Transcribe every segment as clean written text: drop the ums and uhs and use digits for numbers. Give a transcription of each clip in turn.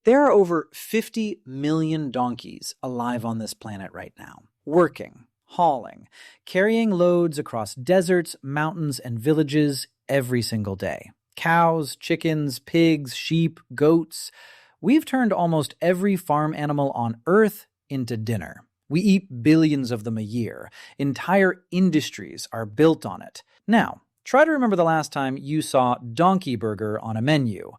There are over 50 million donkeys alive on this planet right now, working, hauling, carrying loads across deserts, mountains, and villages every single day. Cows, chickens, pigs, sheep, goats. We've turned almost every farm animal on Earth into dinner. We eat billions of them a year. Entire industries are built on it. Now, try to remember the last time you saw donkey burger on a menu,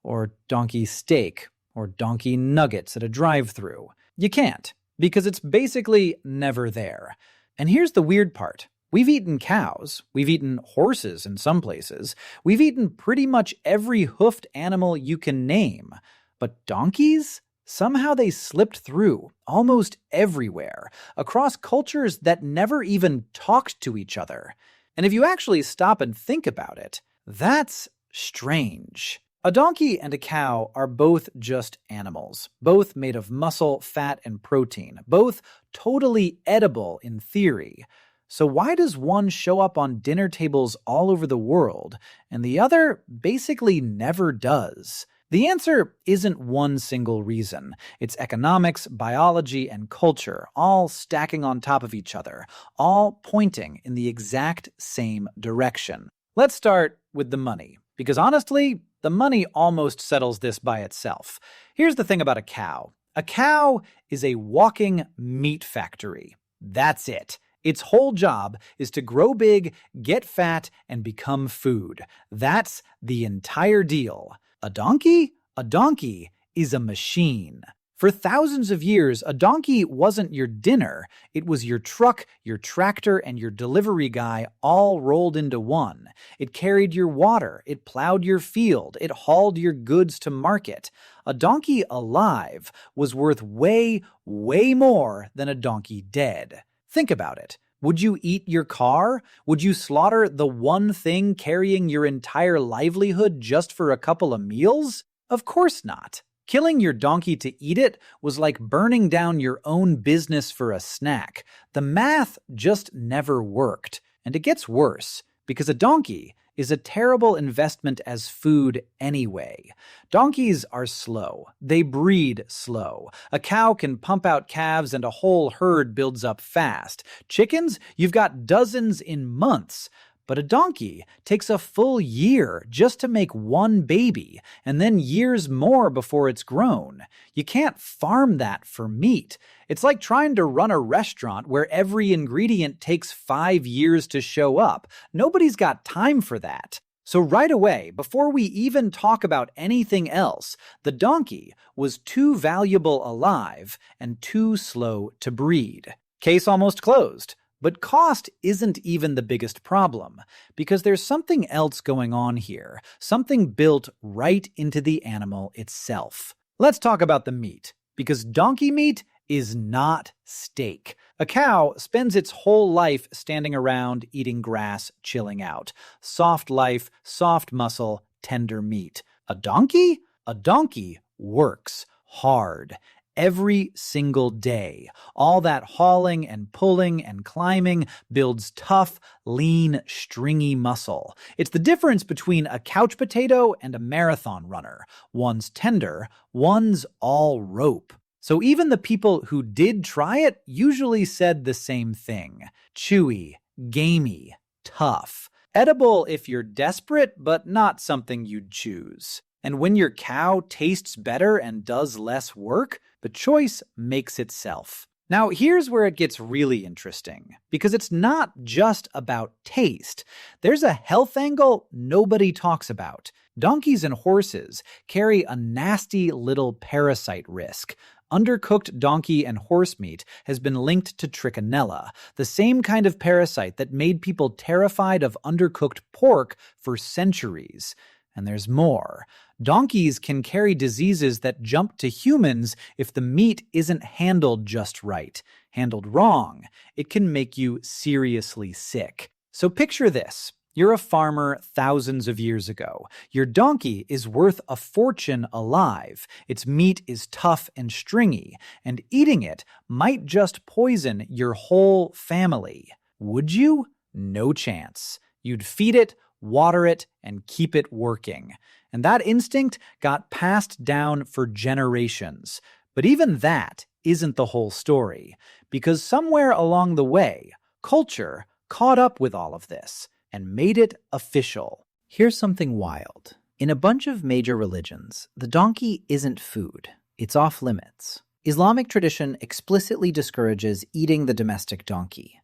or donkey steak, or donkey nuggets at a drive-thru. You can't, because it's basically never there. And here's the weird part. We've eaten cows, we've eaten horses in some places, we've eaten pretty much every hoofed animal you can name. But donkeys? Somehow they slipped through, almost everywhere, across cultures that never even talked to each other. And if you actually stop and think about it, that's strange. A donkey and a cow are both just animals, both made of muscle, fat, and protein, both totally edible in theory. So why does one show up on dinner tables all over the world, and the other basically never does? The answer isn't one single reason. It's economics, biology, and culture, all stacking on top of each other, all pointing in the exact same direction. Let's start with the money, because honestly, the money almost settles this by itself. Here's the thing about a cow. A cow is a walking meat factory. That's it. Its whole job is to grow big, get fat, and become food. That's the entire deal. A donkey? A donkey is a machine. For thousands of years, a donkey wasn't your dinner. It was your truck, your tractor, and your delivery guy all rolled into one. It carried your water. It plowed your field. It hauled your goods to market. A donkey alive was worth way, way more than a donkey dead. Think about it. Would you eat your car? Would you slaughter the one thing carrying your entire livelihood just for a couple of meals? Of course not. Killing your donkey to eat it was like burning down your own business for a snack. The math just never worked. And it gets worse, because a donkey is a terrible investment as food anyway. Donkeys are slow. They breed slow. A cow can pump out calves and a whole herd builds up fast. Chickens, you've got dozens in months. But a donkey takes a full year just to make one baby, and then years more before it's grown. You can't farm that for meat. It's like trying to run a restaurant where every ingredient takes 5 years to show up. Nobody's got time for that. So right away, before we even talk about anything else, the donkey was too valuable alive and too slow to breed. Case almost closed. But cost isn't even the biggest problem, because there's something else going on here, something built right into the animal itself. Let's talk about the meat, because donkey meat is not steak. A cow spends its whole life standing around, eating grass, chilling out. Soft life, soft muscle, tender meat. A donkey? A donkey works hard. Every single day. All that hauling and pulling and climbing builds tough, lean, stringy muscle. It's the difference between a couch potato and a marathon runner. One's tender, one's all rope. So even the people who did try it usually said the same thing. Chewy, gamey, tough. Edible if you're desperate, but not something you'd choose. And when your cow tastes better and does less work, the choice makes itself. Now, here's where it gets really interesting, because it's not just about taste. There's a health angle nobody talks about. Donkeys and horses carry a nasty little parasite risk. Undercooked donkey and horse meat has been linked to trichinella, the same kind of parasite that made people terrified of undercooked pork for centuries. And there's more. Donkeys can carry diseases that jump to humans if the meat isn't handled just right. Handled wrong, it can make you seriously sick. So picture this. You're a farmer thousands of years ago. Your donkey is worth a fortune alive. Its meat is tough and stringy, and eating it might just poison your whole family. Would you? No chance. You'd feed it, water it, and keep it working. And that instinct got passed down for generations. But even that isn't the whole story, because somewhere along the way, culture caught up with all of this and made it official. Here's something wild. In a bunch of major religions, the donkey isn't food. It's off limits. Islamic tradition explicitly discourages eating the domestic donkey.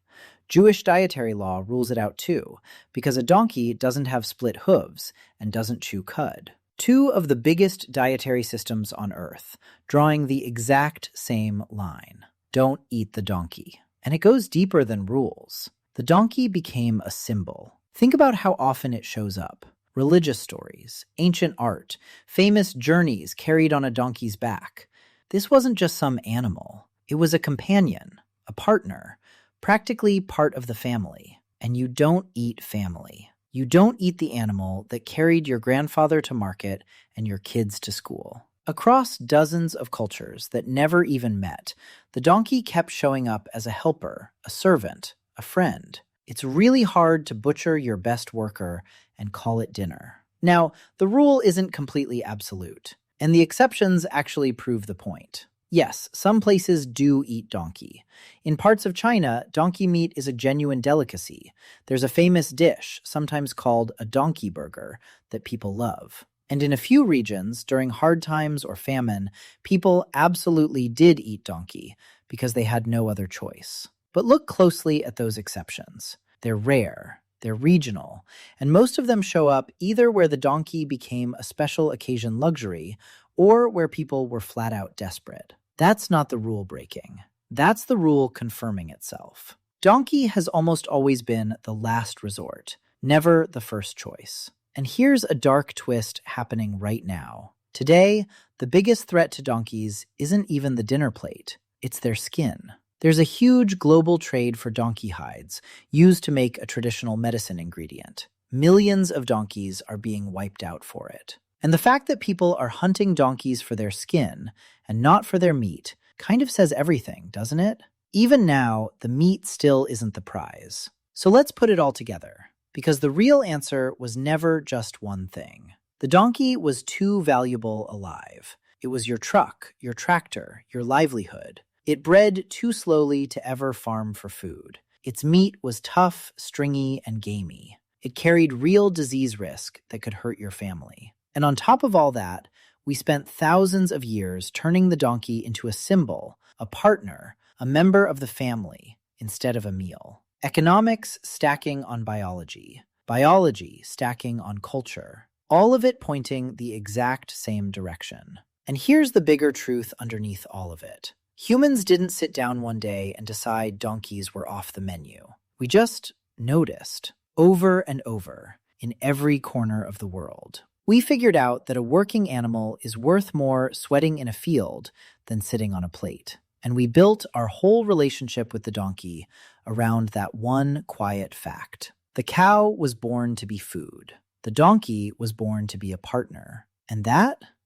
Jewish dietary law rules it out too, because a donkey doesn't have split hooves and doesn't chew cud. Two of the biggest dietary systems on Earth, drawing the exact same line. Don't eat the donkey. And it goes deeper than rules. The donkey became a symbol. Think about how often it shows up. Religious stories, ancient art, famous journeys carried on a donkey's back. This wasn't just some animal. It was a companion, a partner, practically part of the family. And you don't eat family. You don't eat the animal that carried your grandfather to market and your kids to school. Across dozens of cultures that never even met, the donkey kept showing up as a helper, a servant, a friend. It's really hard to butcher your best worker and call it dinner. Now, the rule isn't completely absolute, and the exceptions actually prove the point. Yes, some places do eat donkey. In parts of China, donkey meat is a genuine delicacy. There's a famous dish, sometimes called a donkey burger, that people love. And in a few regions, during hard times or famine, people absolutely did eat donkey because they had no other choice. But look closely at those exceptions. They're rare, they're regional, and most of them show up either where the donkey became a special occasion luxury or where people were flat out desperate. That's not the rule breaking. That's the rule confirming itself. Donkey has almost always been the last resort, never the first choice. And here's a dark twist happening right now. Today, the biggest threat to donkeys isn't even the dinner plate, it's their skin. There's a huge global trade for donkey hides, used to make a traditional medicine ingredient. Millions of donkeys are being wiped out for it. And the fact that people are hunting donkeys for their skin and not for their meat kind of says everything, doesn't it? Even now, the meat still isn't the prize. So let's put it all together, because the real answer was never just one thing. The donkey was too valuable alive. It was your truck, your tractor, your livelihood. It bred too slowly to ever farm for food. Its meat was tough, stringy, and gamey. It carried real disease risk that could hurt your family. And on top of all that, we spent thousands of years turning the donkey into a symbol, a partner, a member of the family, instead of a meal. Economics stacking on biology. Biology stacking on culture. All of it pointing the exact same direction. And here's the bigger truth underneath all of it. Humans didn't sit down one day and decide donkeys were off the menu. We just noticed, over and over, in every corner of the world. We figured out that a working animal is worth more sweating in a field than sitting on a plate. And we built our whole relationship with the donkey around that one quiet fact. The cow was born to be food. The donkey was born to be a partner. And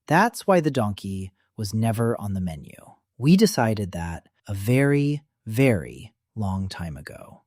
that's why the donkey was never on the menu. We decided that a very, very long time ago.